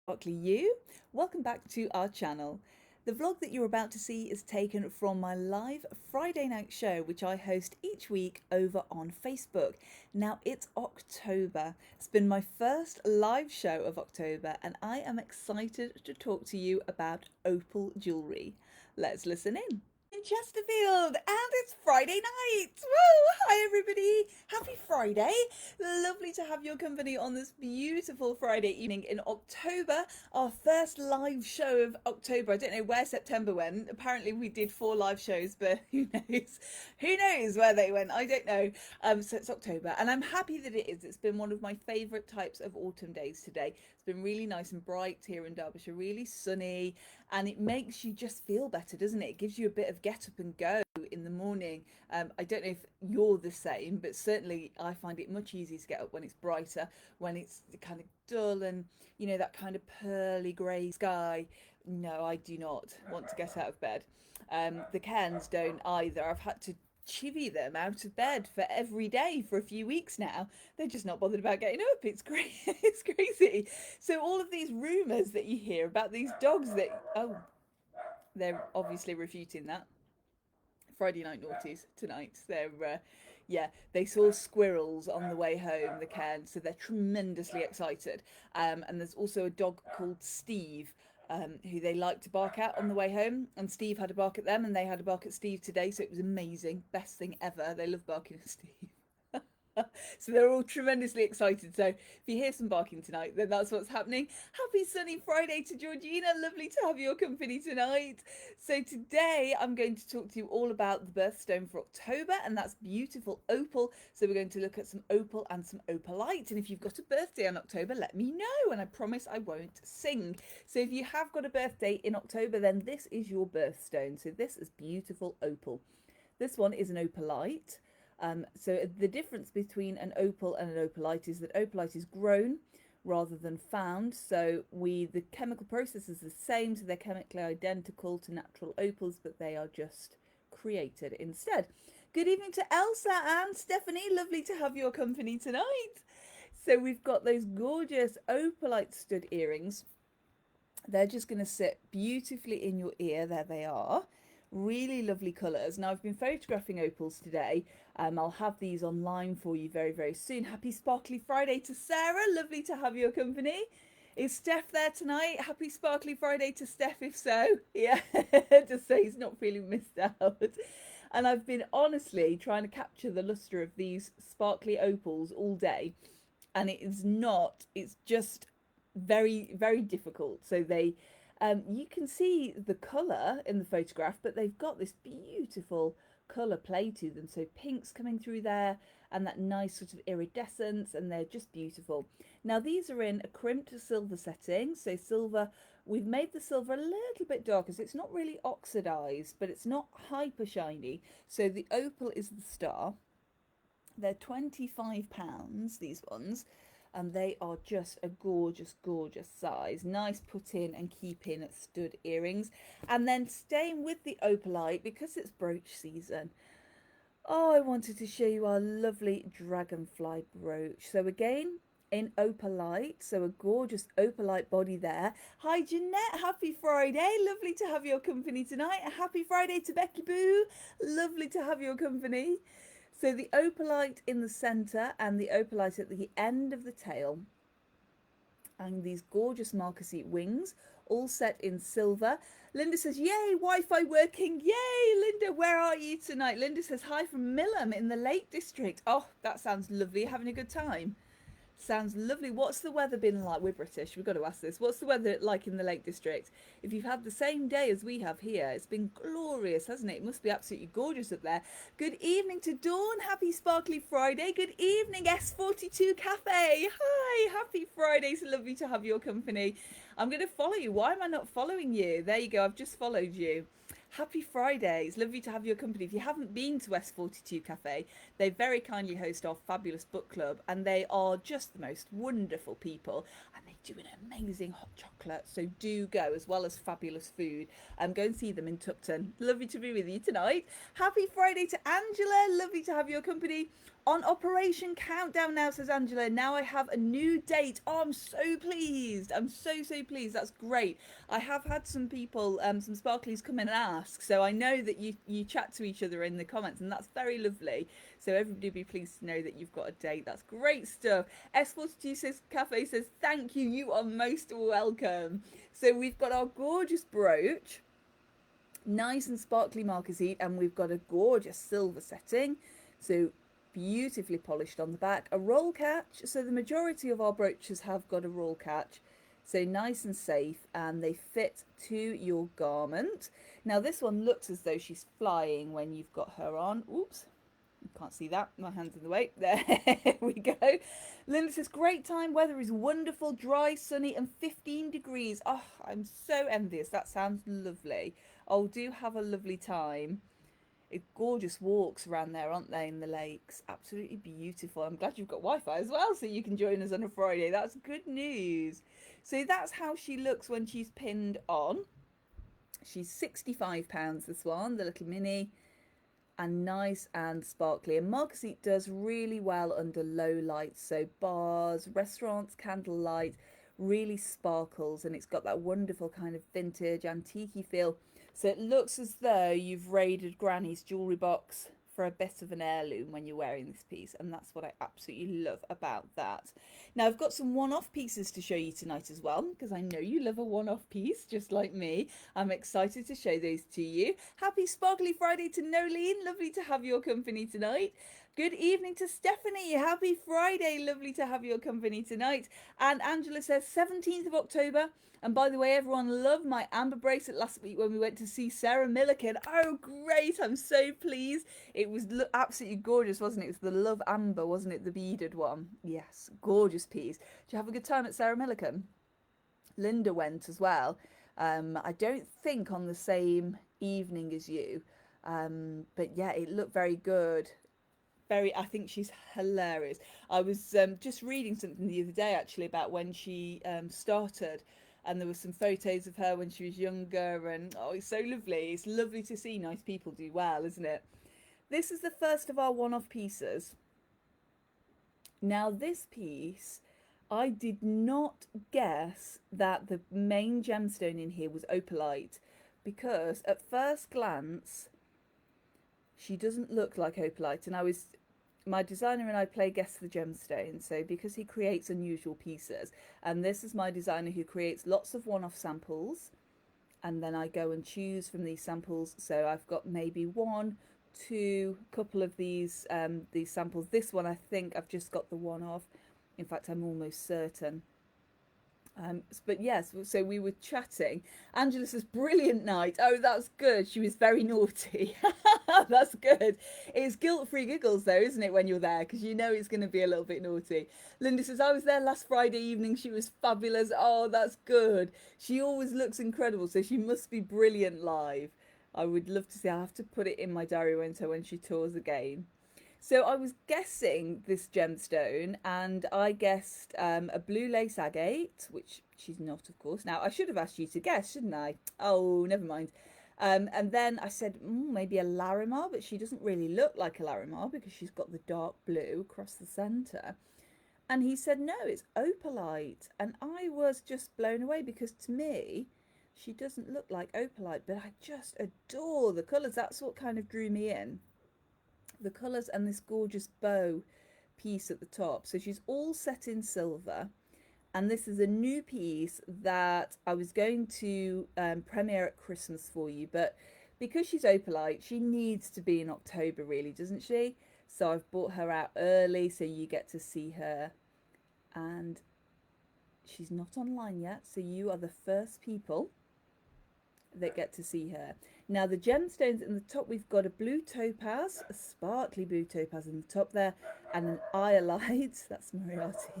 Sparkly you. Welcome back to our channel. The vlog that you're about to see is taken from my live Friday night show, which I host each week over on Facebook. Now it's October. It's been my first live show of October, and I am excited to talk to you about Opal jewellery. Let's listen in. Chesterfield, and it's Friday night. Woo! Hi everybody, happy Friday. Lovely to have your company on this beautiful Friday evening in October, our first live show of October. I don't know where September went. Apparently we did 4 live shows, but who knows where they went. I don't know. So it's October, and I'm happy that it is. It's been one of my favorite types of autumn days today. It's been really nice and bright here in Derbyshire, really sunny, and it makes you just feel better, doesn't it? It gives you a bit of get up and go in the morning. I don't know if you're the same, but certainly I find it much easier to get up when it's brighter, when it's kind of dull and, that kind of pearly grey sky. No, I do not want to get out of bed. The Cairns don't either. I've had to chivvy them out of bed for every day for a few weeks now. They're just not bothered about getting up. It's crazy. It's crazy. So all of these rumours that you hear about these dogs that, oh, they're obviously refuting that. Friday Night Naughties tonight. Yeah, they saw squirrels on the way home, the Cairns, so they're tremendously excited. And there's also a dog called Steve, who they like to bark at on the way home. And Steve had a bark at them, and they had a bark at Steve today, so it was amazing. Best thing ever. They love barking at Steve. So they're all tremendously excited. So if you hear some barking tonight, then that's what's happening. Happy sunny Friday to Georgina. Lovely to have your company tonight. So today I'm going to talk to you all about the birthstone for October, and that's beautiful opal. So we're going to look at some opal and some opalite. And if you've got a birthday in October, let me know, and I promise I won't sing. So if you have got a birthday in October, then this is your birthstone. So this is beautiful opal. This one is an opalite. So the difference between an opal and an opalite is that opalite is grown rather than found. So the chemical process is the same, so they're chemically identical to natural opals, but they are just created instead. Good evening to Elsa and Stephanie. Lovely to have your company tonight. So we've got those gorgeous opalite stud earrings. They're just going to sit beautifully in your ear. There they are. Really lovely colours. Now I've been photographing opals today. I'll have these online for you very, very soon. Happy Sparkly Friday to Sarah. Lovely to have your company. Is Steph there tonight? Happy Sparkly Friday to Steph, if so. Yeah, just so he's not feeling missed out. And I've been honestly trying to capture the lustre of these sparkly opals all day. And it's just very, very difficult. So you can see the colour in the photograph, but they've got this beautiful colour play to them. So pinks coming through there and that nice sort of iridescence, and they're just beautiful. Now these are in a crimped silver setting. So silver, we've made the silver a little bit darker, so it's not really oxidised, but it's not hyper shiny. So the opal is the star. They're £25, these ones, and they are just a gorgeous, gorgeous size. Nice put in and keep in stud earrings. And then staying with the opalite, because it's brooch season, oh, I wanted to show you our lovely dragonfly brooch. So again, in opalite, so a gorgeous opalite body there. Hi Jeanette, happy Friday. Lovely to have your company tonight. A happy Friday to Becky Boo. Lovely to have your company. So the opalite in the centre and the opalite at the end of the tail, and these gorgeous marquisite wings, all set in silver. Linda says, yay, Wi-Fi working. Yay, Linda, where are you tonight? Linda says, hi from Millham in the Lake District. Oh, that sounds lovely. Having a good time. Sounds lovely. What's the weather been like? We're British. We've got to ask this. What's the weather like in the Lake District? If you've had the same day as we have here, it's been glorious, hasn't it? It must be absolutely gorgeous up there. Good evening to Dawn. Happy Sparkly Friday. Good evening, S42 Cafe. Hi. Happy Friday. It's lovely to have your company. I'm going to follow you. Why am I not following you? There you go. I've just followed you. Happy Friday. It's lovely to have your company. If you haven't been to S42 Cafe, they very kindly host our fabulous book club, and they are just the most wonderful people, and they do an amazing hot chocolate chocolate. So do go, as well as fabulous food. Go and see them in Tupton. Lovely to be with you tonight. Happy Friday to Angela. Lovely to have your company. On Operation Countdown now, says Angela. Now I have a new date. Oh, I'm so pleased. I'm so pleased. That's great. I have had some people, some sparklies come in and ask. So I know that you chat to each other in the comments, and that's very lovely. So everybody be pleased to know that you've got a date. That's great stuff. S42 says, Cafe says, thank you. You are most welcome. So we've got our gorgeous brooch. Nice and sparkly marquisite, and we've got a gorgeous silver setting. So beautifully polished on the back, a roll catch. So the majority of our brooches have got a roll catch, so nice and safe, and they fit to your garment. Now this one looks as though she's flying when you've got her on. Oops, you can't see that, my hand's in the way. There we go. Linda says, great time, weather is wonderful, dry, sunny, and 15 degrees. Oh, I'm so envious. That sounds lovely. Oh, do have a lovely time. It's gorgeous walks around there, aren't they, in the lakes? Absolutely beautiful. I'm glad you've got Wi-Fi as well, so you can join us on a Friday. That's good news. So that's how she looks when she's pinned on. She's £65, this one, the little mini, and nice and sparkly. And marquisite does really well under low lights, so bars, restaurants, candlelight, really sparkles, and it's got that wonderful kind of vintage, antique feel. So it looks as though you've raided Granny's jewellery box for a bit of an heirloom when you're wearing this piece, and that's what I absolutely love about that. Now I've got some one-off pieces to show you tonight as well, because I know you love a one-off piece just like me. I'm excited to show those to you. Happy Sparkly Friday to Nolene, lovely to have your company tonight. Good evening to Stephanie, happy Friday, lovely to have your company tonight. And Angela says 17th of October. And by the way, everyone loved my amber bracelet last week when we went to see Sarah Milliken. Oh, great. I'm so pleased. It was absolutely gorgeous, wasn't it? It was the Love Amber, wasn't it? The beaded one. Yes, gorgeous piece. Did you have a good time at Sarah Milliken? Linda went as well. I don't think on the same evening as you. But yeah, it looked very good. I think she's hilarious. I was just reading something the other day actually about when she started, and there were some photos of her when she was younger, and oh, it's so lovely. It's lovely to see nice people do well, isn't it? This is the first of our one-off pieces. Now this piece, I did not guess that the main gemstone in here was opalite, because at first glance she doesn't look like opalite, and my designer and I play Guess the Gemstone, so because he creates unusual pieces, and this is my designer who creates lots of one-off samples, and then I go and choose from these samples. So I've got maybe one, two, couple of these samples. This one I think I've just got the one-off. In fact, I'm almost certain. But yes, so we were chatting. Angela says, brilliant night. Oh, that's good. She was very naughty. That's good. It's guilt-free giggles though, isn't it, when you're there? Because you know it's going to be a little bit naughty. Linda says, I was there last Friday evening. She was fabulous. Oh, that's good. She always looks incredible. So she must be brilliant live. I would love to see. I have to put it in my diary when she tours again. So I was guessing this gemstone, and I guessed a blue lace agate, which she's not, of course. Now, I should have asked you to guess, shouldn't I? Oh, never mind. And then I said, maybe a Larimar, but she doesn't really look like a Larimar because she's got the dark blue across the centre. And he said, no, it's Opalite. And I was just blown away because to me, she doesn't look like Opalite, but I just adore the colours. That's what kind of drew me in. The colours and this gorgeous bow piece at the top. So she's all set in silver, and this is a new piece that I was going to premiere at Christmas for you, but because she's opalite, she needs to be in October really, doesn't she? So I've brought her out early so you get to see her, and she's not online yet, so you are the first people that get to see her. Now the gemstones in the top, we've got a blue topaz, a sparkly blue topaz in the top there, and an iolite. That's Moriarty.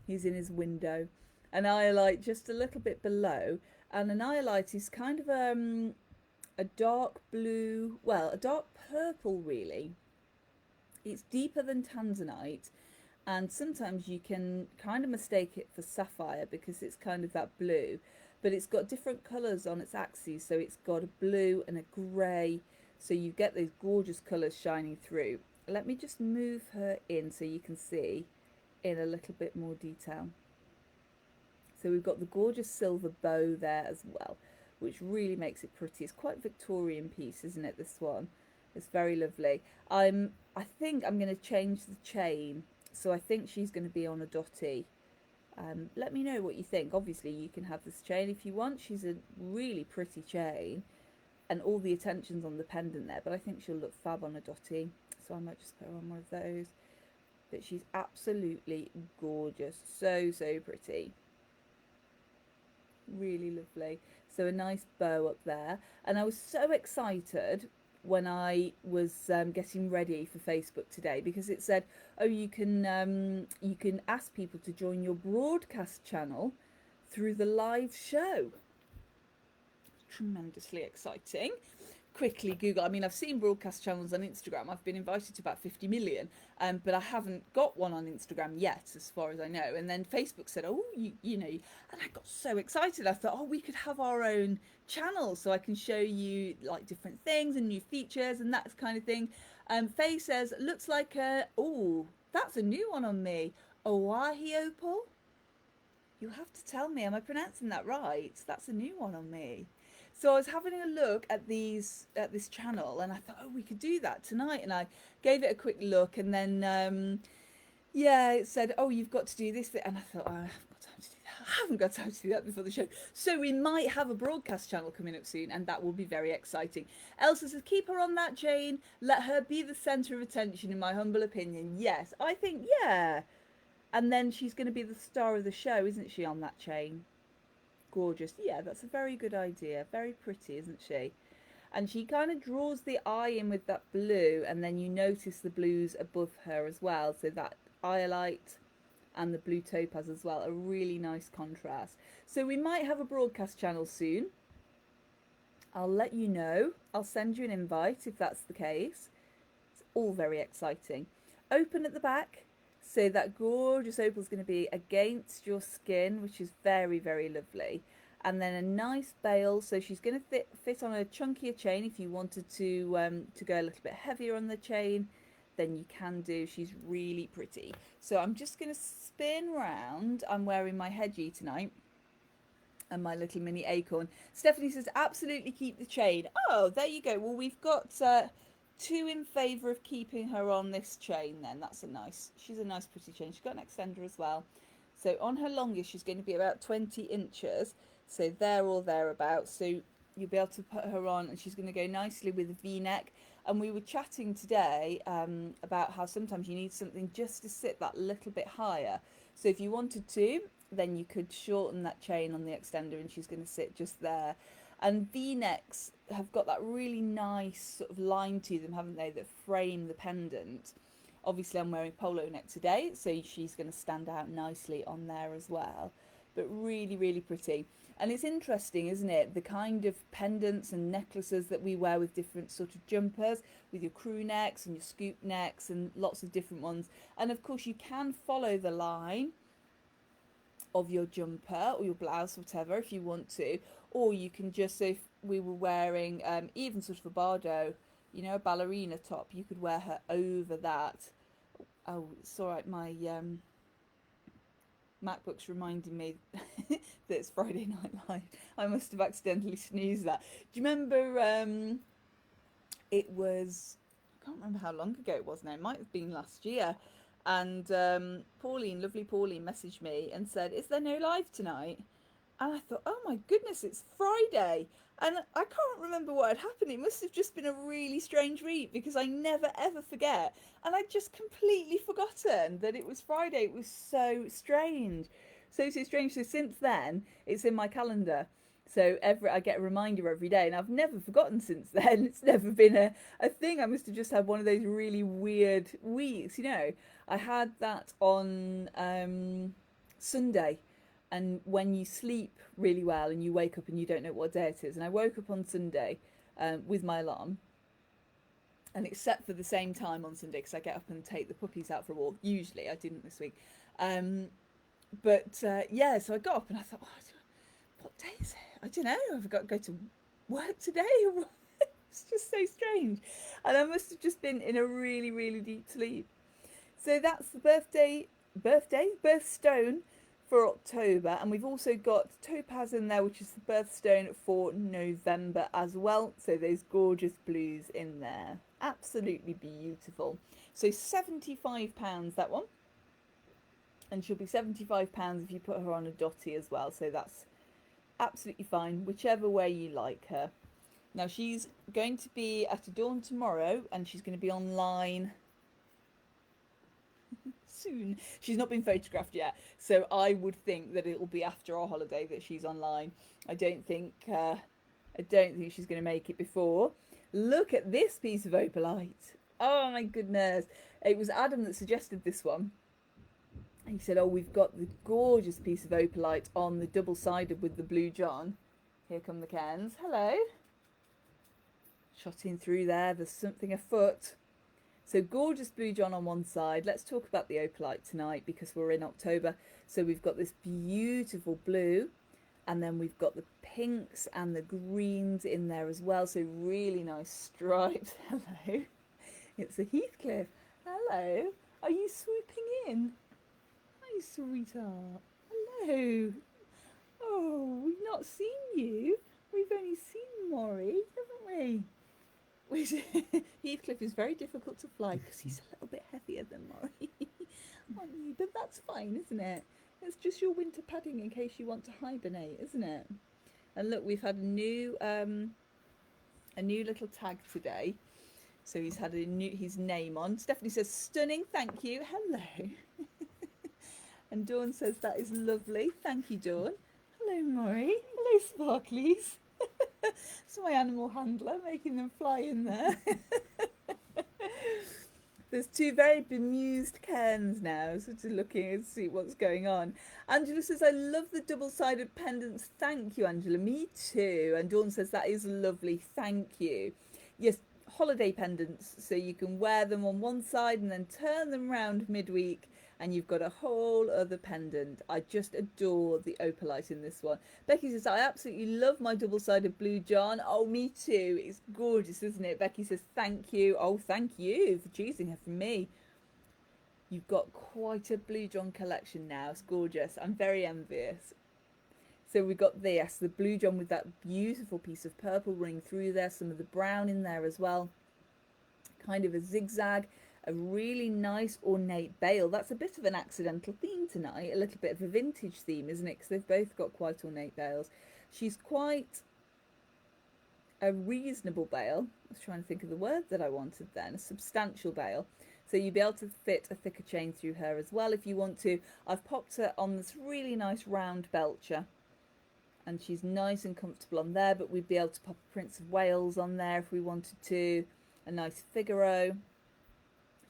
He's in his window. An iolite just a little bit below, and an iolite is kind of a dark blue, well, a dark purple really. It's deeper than tanzanite, And sometimes you can kind of mistake it for sapphire because it's kind of that blue, but it's got different colours on its axes. So it's got a blue and a grey, so you get those gorgeous colours shining through. Let me just move her in so you can see in a little bit more detail. So we've got the gorgeous silver bow there as well, which really makes it pretty. It's quite Victorian piece, isn't it, this one? It's very lovely. I think I'm going to change the chain. So I think she's going to be on a dotty. Let me know what you think. Obviously, you can have this chain if you want. She's a really pretty chain, and all the attention's on the pendant there, but I think she'll look fab on a dotty. So I might just put her on one of those. But she's absolutely gorgeous. So, so pretty. Really lovely. So a nice bow up there. And I was so excited when I was getting ready for Facebook today because it said, oh, you can ask people to join your broadcast channel through the live show. Tremendously exciting. Quickly Google. I mean, I've seen broadcast channels on Instagram. I've been invited to about 50 million, but I haven't got one on Instagram yet, as far as I know. And then Facebook said, oh, you know, and I got so excited. I thought, oh, we could have our own channel so I can show you like different things and new features and that kind of thing. Faye says, looks like oh, that's a new one on me. Owahi Opal? You'll have to tell me, am I pronouncing that right? That's a new one on me. So I was having a look at this channel, and I thought, oh, we could do that tonight. And I gave it a quick look, and then yeah, it said, oh, you've got to do this bit, and I thought, oh, I haven't got time to do that. I haven't got time to do that before the show. So we might have a broadcast channel coming up soon, and that will be very exciting. Elsa says, keep her on that, Jane. Let her be the centre of attention, in my humble opinion. Yes, I think, yeah. And then she's going to be the star of the show, isn't she, on that chain? Gorgeous. Yeah, that's a very good idea. Very pretty, isn't she? And she kind of draws the eye in with that blue, and then you notice the blues above her as well. So that Opalite and the blue topaz as well, a really nice contrast. So we might have a broadcast channel soon. I'll let you know. I'll send you an invite if that's the case. It's all very exciting. Open at the back. So that gorgeous opal is going to be against your skin, which is very, very lovely. And then a nice bail. So she's going to fit on a chunkier chain. If you wanted to go a little bit heavier on the chain, then you can do. She's really pretty. So I'm just going to spin round. I'm wearing my hedgie tonight and my little mini acorn. Stephanie says, absolutely keep the chain. Oh, there you go. Well, we've got... two in favour of keeping her on this chain then. She's a nice pretty chain. She's got an extender as well. So on her longest, she's going to be about 20 inches. So there or thereabouts. So you'll be able to put her on, and she's going to go nicely with a V-neck. And we were chatting today about how sometimes you need something just to sit that little bit higher. So if you wanted to, then you could shorten that chain on the extender, and she's going to sit just there. And V-necks have got that really nice sort of line to them, haven't they, that frame the pendant. Obviously, I'm wearing polo neck today, so she's going to stand out nicely on there as well. But really, really pretty. And it's interesting, isn't it? The kind of pendants and necklaces that we wear with different sort of jumpers, with your crew necks and your scoop necks and lots of different ones. And of course, you can follow the line of your jumper or your blouse, whatever, if you want to. Or you can just, so if we were wearing even sort of a bardo, you know, a ballerina top, you could wear her over that. Oh, it's all right, my MacBook's reminding me that it's Friday Night Live. I must have accidentally snoozed that. Do you remember it was, I can't remember how long ago it was now, it might have been last year. And Pauline, lovely Pauline, messaged me and said, is there no live tonight? And I thought, oh my goodness, it's Friday. And I can't remember what had happened. It must have just been a really strange week because I never ever forget. And I'd just completely forgotten that it was Friday. It was so strange. So strange. So since then, it's in my calendar. So I get a reminder every day, and I've never forgotten since then. It's never been a thing. I must have just had one of those really weird weeks, you know. I had that on Sunday. And when you sleep really well and you wake up and you don't know what day it is. And I woke up on Sunday with my alarm. And except for the same time on Sunday, because I get up and take the puppies out for a walk. Usually, I didn't this week. Yeah, so I got up and I thought, what day is it? I don't know. Have I got to go to work today or what? It's just so strange. And I must have just been in a really, really deep sleep. So that's the birthstone for October. And we've also got topaz in there, which is the birthstone for November as well. So those gorgeous blues in there. Absolutely beautiful. So £75 that one. And she'll be £75 if you put her on a dotty as well. So that's absolutely fine, whichever way you like her. Now she's going to be at Adorn tomorrow, and she's going to be online soon. She's not been photographed yet, so I would think that it will be after our holiday that she's online. I don't think she's going to make it before. Look at this piece of opalite. Oh my goodness. It was Adam that suggested this one. He said, oh, we've got the gorgeous piece of opalite on the double-sided with the blue John. Here come the Cairns. Hello. Shot in through there. There's something afoot. So gorgeous blue John on one side. Let's talk about the opalite tonight because we're in October. So we've got this beautiful blue, and then we've got the pinks and the greens in there as well. So really nice stripes. Hello. It's a Heathcliff. Hello. Are you swooping in? Hi, sweetheart. Hello. Oh, we've not seen you. We've only seen Maury, haven't we? Heathcliff is very difficult to fly because he's a little bit heavier than Maury, aren't you? But that's fine, isn't it? It's just your winter padding in case you want to hibernate, isn't it? And look, we've had a new little tag today. So he's had his name on. Stephanie says, stunning, thank you. Hello. And Dawn says, that is lovely. Thank you, Dawn. Hello, Maury. Hello, Sparklies. It's my animal handler making them fly in there. There's two very bemused Cairns now, sort of looking and see what's going on. Angela says, I love the double-sided pendants. Thank you, Angela. Me too. And Dawn says, that is lovely. Thank you. Yes, holiday pendants. So you can wear them on one side and then turn them round midweek, and you've got a whole other pendant. I just adore the opalite in this one. Becky says, I absolutely love my double-sided blue John. Oh, me too. It's gorgeous, isn't it? Becky says, thank you. Oh, thank you for choosing her from me. You've got quite a blue John collection now. It's gorgeous. I'm very envious. So we got this, the blue John with that beautiful piece of purple running through there. Some of the brown in there as well. Kind of a zigzag. A really nice ornate bale. That's a bit of an accidental theme tonight, a little bit of a vintage theme, isn't it? Because they've both got quite ornate bales. She's quite a reasonable bale. I was trying to think of the word that I wanted then. A substantial bale. So you'll be able to fit a thicker chain through her as well if you want to. I've popped her on this really nice round belcher, and she's nice and comfortable on there, but we'd be able to pop a Prince of Wales on there if we wanted to. A nice Figaro.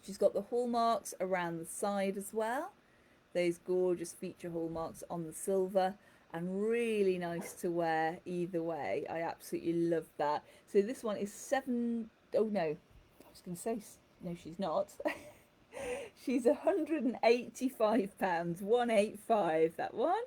She's got the hallmarks around the side as well. Those gorgeous feature hallmarks on the silver, and really nice to wear either way. I absolutely love that. So this one is oh no, I was going to say, no, she's not. She's £185, 185, that one.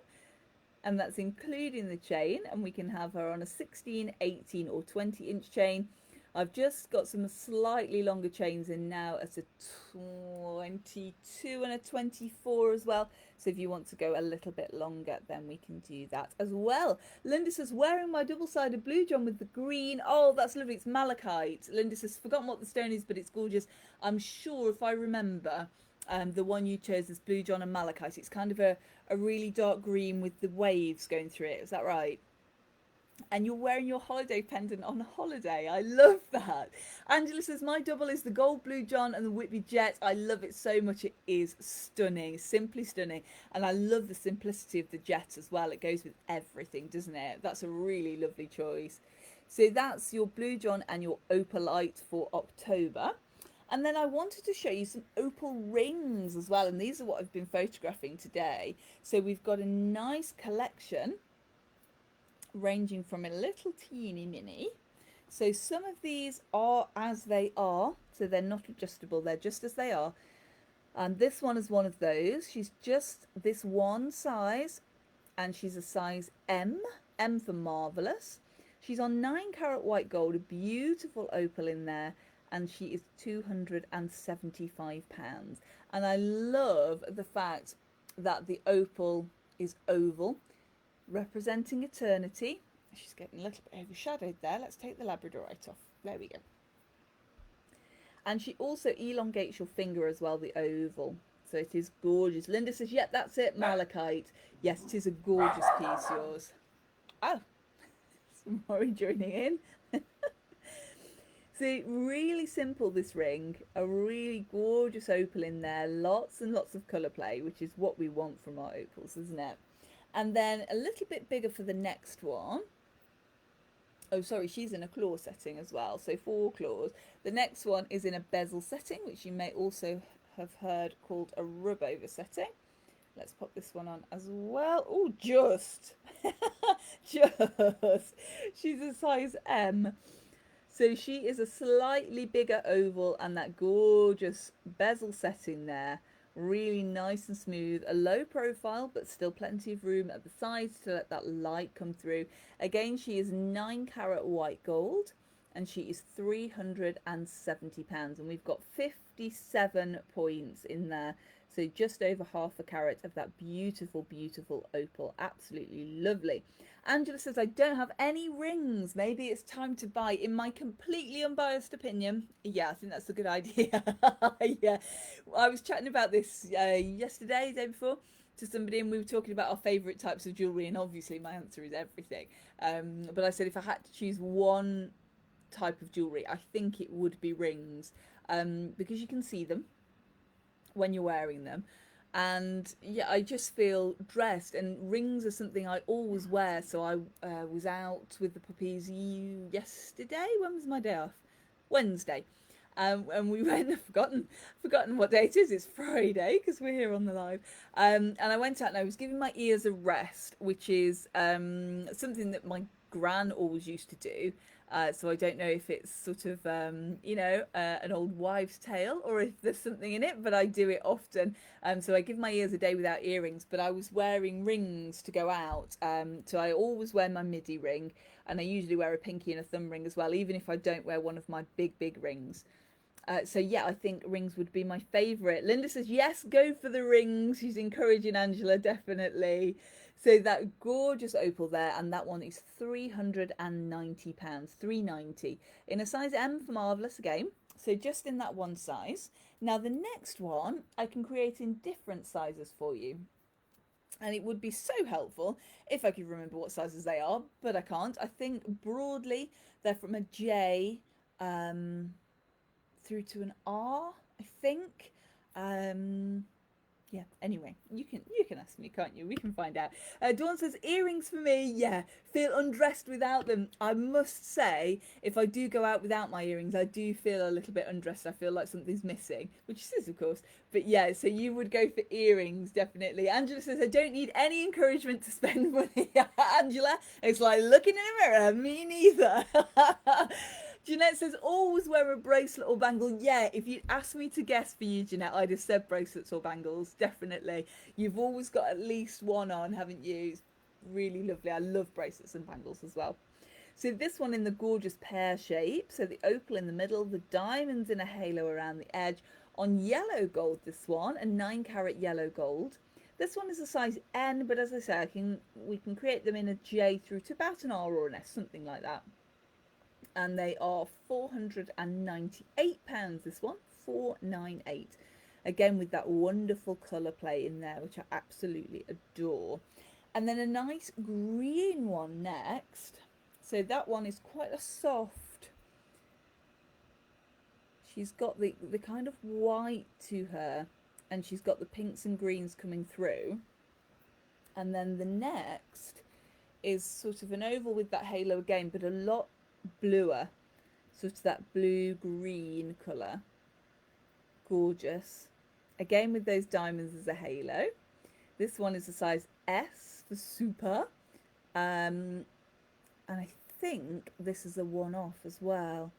And that's including the chain, and we can have her on a 16, 18 or 20-inch chain. I've just got some slightly longer chains in now at a 22 and a 24 as well. So if you want to go a little bit longer, then we can do that as well. Linda says, wearing my double-sided blue John with the green. Oh, that's lovely. It's malachite. Linda says, forgotten what the stone is, but it's gorgeous. I'm sure if I remember, the one you chose is blue John and malachite. It's kind of a really dark green with the waves going through it. Is that right? And you're wearing your holiday pendant on holiday. I love that. Angela says, my double is the gold blue John and the Whitby Jet. I love it so much. It is stunning, simply stunning. And I love the simplicity of the jet as well. It goes with everything, doesn't it? That's a really lovely choice. So that's your blue John and your opalite for October. And then I wanted to show you some opal rings as well. And these are what I've been photographing today. So we've got a nice collection ranging from a little teeny mini. So some of these are as they are, so they're not adjustable, they're just as they are. And this one is one of those. She's just this one size, and she's a size M, M for marvellous. She's on 9 carat white gold, a beautiful opal in there, and she is £275. And I love the fact that the opal is oval, representing eternity. She's getting a little bit overshadowed there. Let's take the Labradorite off. There we go. And she also elongates your finger as well, the oval. So it is gorgeous. Linda says, yep, that's it, malachite. Yes, it is a gorgeous piece, yours. Oh, some Maury joining in. So really simple, this ring. A really gorgeous opal in there. Lots and lots of colour play, which is what we want from our opals, isn't it? And then a little bit bigger for the next one. Oh, sorry, she's in a claw setting as well. So 4 claws. The next one is in a bezel setting, which you may also have heard called a rub over setting. Let's pop this one on as well. Oh, just. Just. She's a size M. So she is a slightly bigger oval and that gorgeous bezel setting there. Really nice and smooth, a low profile but still plenty of room at the sides to let that light come through. Again, she is 9 carat white gold and she is £370, and we've got 57 points in there, so just over half a carat of that beautiful, beautiful opal. Absolutely lovely. Angela says, I don't have any rings. Maybe it's time to buy. In my completely unbiased opinion, yeah, I think that's a good idea. Yeah, I was chatting about this yesterday, day before, to somebody, and we were talking about our favourite types of jewellery, and obviously my answer is everything. But I said if I had to choose one type of jewellery, I think it would be rings, because you can see them when you're wearing them. And yeah, I just feel dressed, and rings are something I always wear. So I was out with the puppies yesterday. When was my day off? Wednesday. And we went, I've forgotten what day it is. It's Friday because we're here on the live. And I went out and I was giving my ears a rest, which is something that my gran always used to do. So I don't know if it's sort of, an old wives' tale or if there's something in it, but I do it often. So I give my ears a day without earrings, but I was wearing rings to go out. So I always wear my midi ring, and I usually wear a pinky and a thumb ring as well, even if I don't wear one of my big, big rings. So yeah, I think rings would be my favourite. Linda says, yes, go for the rings. She's encouraging Angela, definitely. So that gorgeous opal there, and that one is £390, £390 in a size M for marvellous again. So just in that one size. Now the next one I can create in different sizes for you. And it would be so helpful if I could remember what sizes they are, but I can't. I think broadly they're from a J through to an R, I think. Yeah, anyway, you can ask me, can't you? We can find out. Dawn says, earrings for me. Yeah, feel undressed without them. I must say, if I do go out without my earrings, I do feel a little bit undressed. I feel like something's missing, which is, of course. But yeah, so you would go for earrings, definitely. Angela says, I don't need any encouragement to spend money. Angela, it's like looking in a mirror. Me neither. Jeanette says, always wear a bracelet or bangle. Yeah, if you'd asked me to guess for you, Jeanette, I'd have said bracelets or bangles, definitely. You've always got at least one on, haven't you? It's really lovely. I love bracelets and bangles as well. So this one in the gorgeous pear shape. So the opal in the middle, the diamonds in a halo around the edge. On yellow gold, this one, a 9 carat yellow gold. This one is a size N, but as I say, we can create them in a J through to about an R or an S, something like that. And they are £498, this one, 498. Again, with that wonderful colour play in there, which I absolutely adore. And then a nice green one next. So that one is quite a soft. She's got the kind of white to her, and she's got the pinks and greens coming through. And then the next is sort of an oval with that halo again, but a lot bluer, sort of that blue green colour. Gorgeous, again with those diamonds as a halo. This one is a size S for super, and I think this is a one-off as well.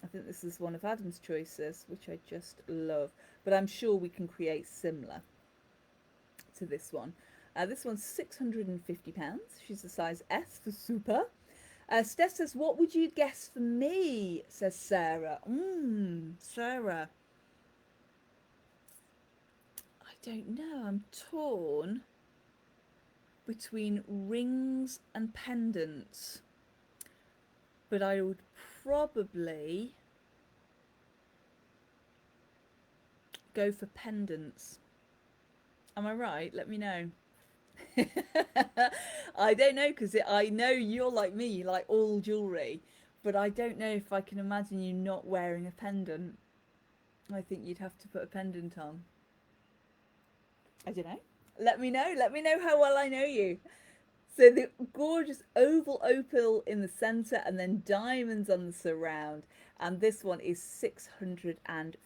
I think this is one of Adam's choices, which I just love. But I'm sure we can create similar to this one. This one's £650. She's a size S for super. Steph says, what would you guess for me? Says Sarah. Sarah. I don't know. I'm torn between rings and pendants. But I would probably go for pendants. Am I right? Let me know. I don't know, because I know you're like me, you like all jewellery, but I don't know if I can imagine you not wearing a pendant. I think you'd have to put a pendant on. I don't know. Let me know how well I know you. So the gorgeous oval opal in the centre and then diamonds on the surround. And this one is £650.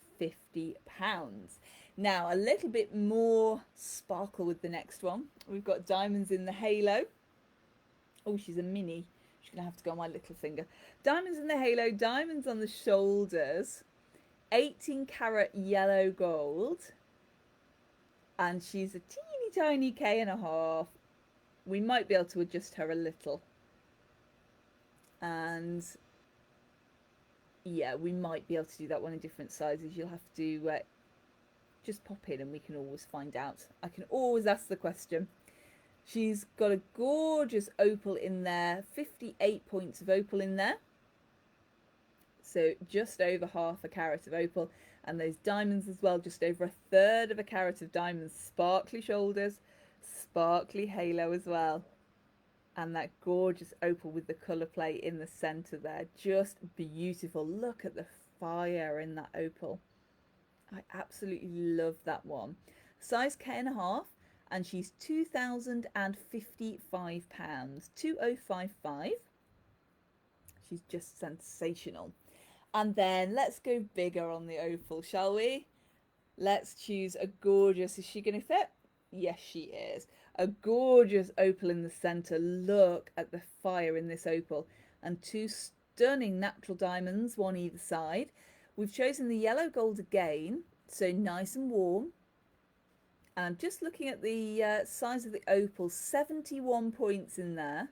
Now a little bit more sparkle with the next one. We've got diamonds in the halo. Oh, she's a mini. She's going to have to go on my little finger. Diamonds in the halo, diamonds on the shoulders, 18 karat yellow gold. And she's a teeny tiny K&a-half. We might be able to adjust her a little. And yeah, we might be able to do that one in different sizes. You'll have to just pop in and we can always find out. I can always ask the question. She's got a gorgeous opal in there, 58 points of opal in there. So just over half a carat of opal. And those diamonds as well, just over a third of a carat of diamonds. Sparkly shoulders, sparkly halo as well. And that gorgeous opal with the colour play in the centre there. Just beautiful. Look at the fire in that opal. I absolutely love that one. Size K&a-half, and she's £2,055. 2055. She's just sensational. And then let's go bigger on the opal, shall we? Let's choose a gorgeous, is she going to fit? Yes, she is. A gorgeous opal in the centre. Look at the fire in this opal. And two stunning natural diamonds, one either side. We've chosen the yellow gold again, so nice and warm. And I'm just looking at the size of the opal, 71 points in there.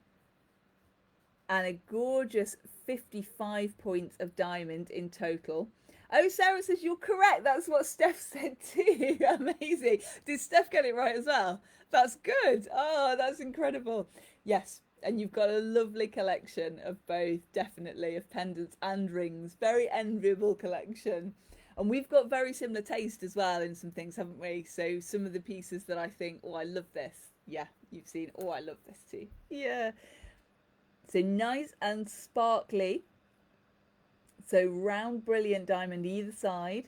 And a gorgeous 55 points of diamond in total. Oh, Sarah says you're correct. That's what Steph said too. Amazing. Did Steph get it right as well? That's good. Oh, that's incredible. Yes. And you've got a lovely collection of both, definitely, of pendants and rings. Very enviable collection. And we've got very similar taste as well in some things, haven't we? So some of the pieces that I think, oh, I love this. Yeah, you've seen, oh, I love this too. Yeah. So nice and sparkly. So round, brilliant diamond either side.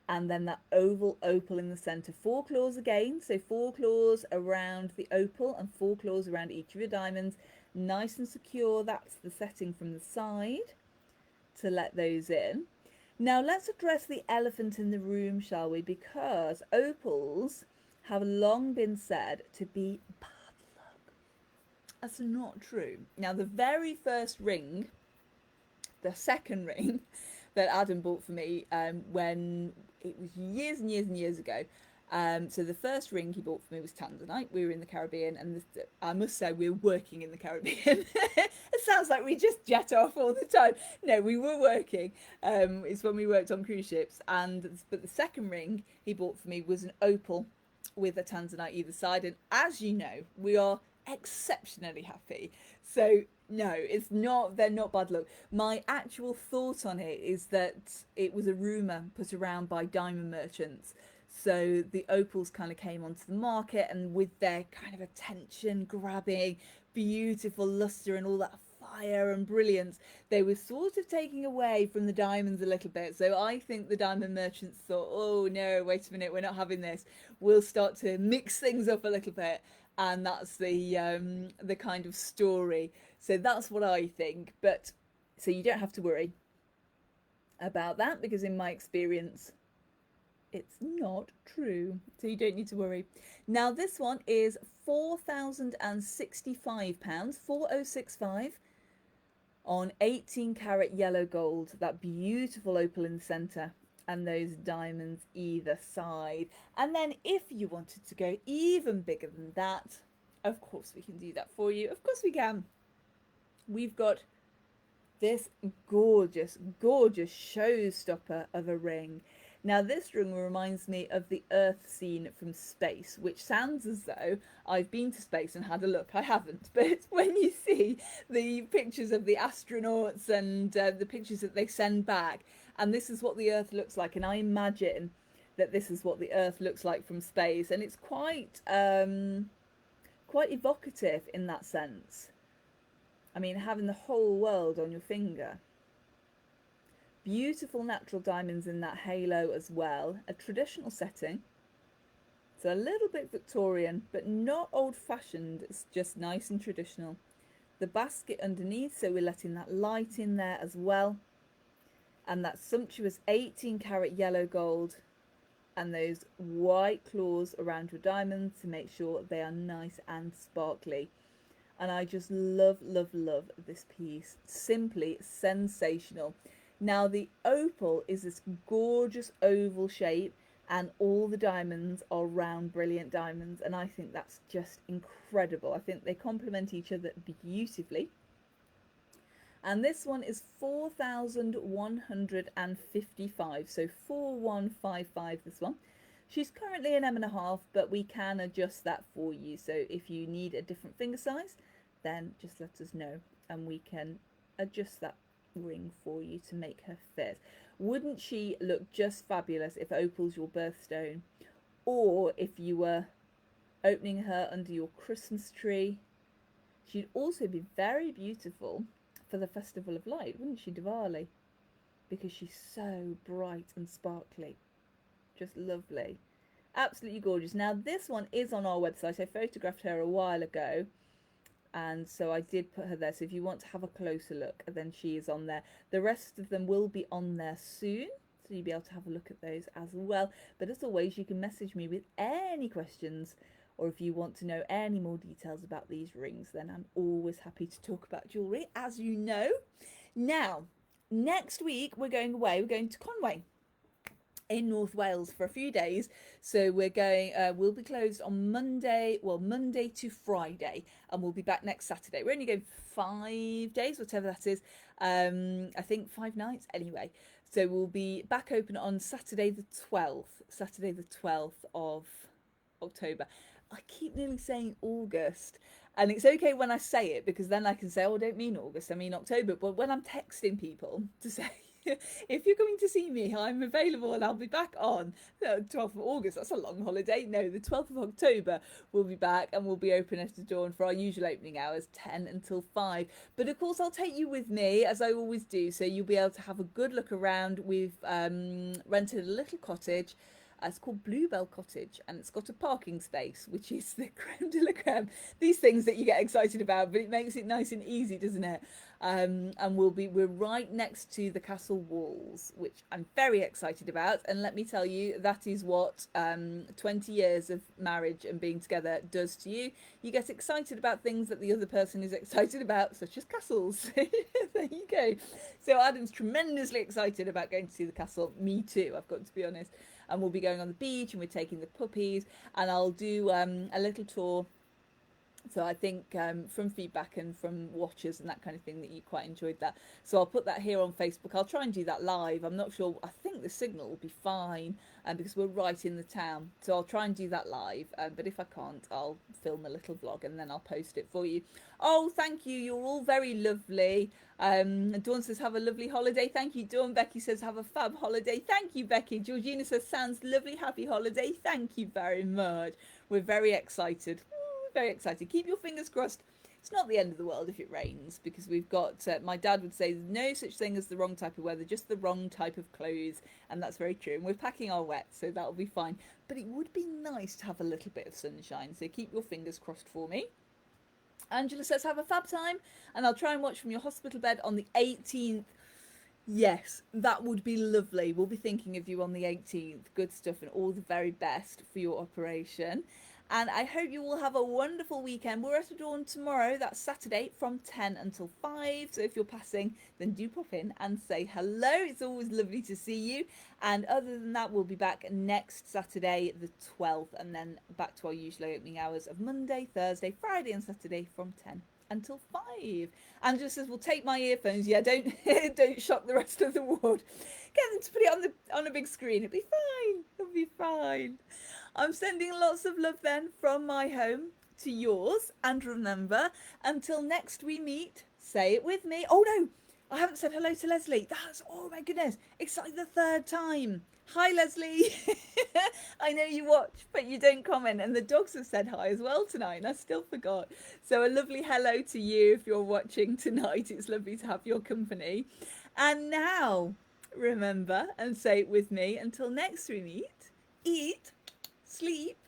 And then that oval opal in the centre. 4 claws again. So 4 claws around the opal and 4 claws around each of your diamonds. Nice and secure. That's the setting from the side to let those in. Now let's address the elephant in the room, shall we? Because opals have long been said to be bad luck. That's not true. Now the very first ring, the second ring that Adam bought for me when it was years and years and years ago. So the first ring he bought for me was tanzanite. We were in the Caribbean, and I must say we were working in the Caribbean. It sounds like we just jet off all the time. No, we were working. It's when we worked on cruise ships. But the second ring he bought for me was an opal with a tanzanite either side. And as you know, we are exceptionally happy. So no, it's not, they're not bad luck. My actual thought on it is that it was a rumour put around by diamond merchants. So the opals kind of came onto the market, and with their kind of attention grabbing, beautiful lustre and all that fire and brilliance, they were sort of taking away from the diamonds a little bit. So I think the diamond merchants thought, oh no, wait a minute, we're not having this. We'll start to mix things up a little bit. And that's the kind of story. So that's what I think. But so you don't have to worry about that, because in my experience, it's not true. So you don't need to worry. Now this one is £4,065, 4065 on 18 karat yellow gold, that beautiful opal in the center, and those diamonds either side. And then if you wanted to go even bigger than that, of course we can do that for you. Of course we can. We've got this gorgeous, gorgeous showstopper of a ring. Now, this ring reminds me of the Earth scene from space, which sounds as though I've been to space and had a look. I haven't, but when you see the pictures of the astronauts and the pictures that they send back, and this is what the Earth looks like, and I imagine that this is what the Earth looks like from space, and it's quite evocative in that sense. I mean, having the whole world on your finger. Beautiful natural diamonds in that halo as well. A traditional setting. It's a little bit Victorian, but not old-fashioned. It's just nice and traditional. The basket underneath, so we're letting that light in there as well. And that sumptuous 18 karat yellow gold. And those white claws around your diamonds to make sure they are nice and sparkly. And I just love, love, love this piece. Simply sensational. Now the opal is this gorgeous oval shape, and all the diamonds are round, brilliant diamonds. And I think that's just incredible. I think they complement each other beautifully. And this one is 4,155. So 4155 this one. She's currently an M&1/2, but we can adjust that for you. So if you need a different finger size, then just let us know and we can adjust that ring for you to make her fit. Wouldn't she look just fabulous if opal's your birthstone, or if you were opening her under your Christmas tree? She'd also be very beautiful for the Festival of Light, wouldn't she, Diwali? Because she's so bright and sparkly. Just lovely. Absolutely gorgeous. Now this one is on our website. I photographed her a while ago, and so I did put her there. So if you want to have a closer look, then she is on there. The rest of them will be on there soon, so you'll be able to have a look at those as well. But as always, you can message me with any questions, or if you want to know any more details about these rings, then I'm always happy to talk about jewellery, as you know. Now, next week we're going away. We're going to Conway in North Wales for a few days. So we're going, we'll be closed on Monday, well, Monday to Friday, and we'll be back next Saturday. We're only going 5 days, whatever that is. I think 5 nights anyway. So we'll be back open on Saturday the 12th of October. I keep nearly saying August, and it's okay when I say it, because then I can say, oh, I don't mean August, I mean October. But when I'm texting people to say, if you're coming to see me, I'm available and I'll be back on the 12th of August. That's a long holiday. No, the 12th of October we'll be back, and we'll be open at Adorn for our usual opening hours, 10 until 5. But of course I'll take you with me, as I always do, so you'll be able to have a good look around. We've rented a little cottage. It's called Bluebell Cottage, and it's got a parking space, which is the creme de la creme. These things that you get excited about, but it makes it nice and easy, doesn't it? And we're right next to the castle walls, which I'm very excited about. And let me tell you, that is what 20 years of marriage and being together does to you. You get excited about things that the other person is excited about, such as castles. There you go. So Adam's tremendously excited about going to see the castle. Me too, I've got to be honest. And we'll be going on the beach, and we're taking the puppies, and I'll do a little tour. So I think from feedback and from watchers and that kind of thing that you quite enjoyed that. So I'll put that here on Facebook. I'll try and do that live. I'm not sure. I think the signal will be fine because we're right in the town. So I'll try and do that live. But if I can't, I'll film a little vlog and then I'll post it for you. Oh, thank you. You're all very lovely. Dawn says, have a lovely holiday. Thank you, Dawn. Becky says, have a fab holiday. Thank you, Becky. Georgina says, sounds lovely. Happy holiday. Thank you very much. We're very excited. Very excited. Keep your fingers crossed. It's not the end of the world if it rains, because we've got, my dad would say, no such thing as the wrong type of weather, just the wrong type of clothes. And that's very true. And we're packing our wet, so that'll be fine. But it would be nice to have a little bit of sunshine. So keep your fingers crossed for me. Angela says, have a fab time. And I'll try and watch from your hospital bed on the 18th. Yes, that would be lovely. We'll be thinking of you on the 18th. Good stuff, and all the very best for your operation. And I hope you all have a wonderful weekend. We're at Adorn tomorrow, that's Saturday, from 10 until 5. So if you're passing, then do pop in and say hello. It's always lovely to see you. And other than that, we'll be back next Saturday, the 12th, and then back to our usual opening hours of Monday, Thursday, Friday, and Saturday from 10 until 5. And just as we'll take my earphones, yeah, don't don't shock the rest of the ward. Get them to put it on a big screen. It'll be fine. It'll be fine. I'm sending lots of love then from my home to yours. And remember, until next we meet, say it with me. Oh no, I haven't said hello to Leslie. That's, oh my goodness, it's like the third time. Hi Leslie. I know you watch, but you don't comment. And the dogs have said hi as well tonight, and I still forgot. So a lovely hello to you if you're watching tonight. It's lovely to have your company. And now, remember, and say it with me, until next we meet, eat, sleep,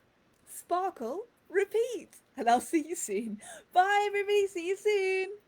sparkle, repeat. And I'll see you soon. Bye everybody, see you soon.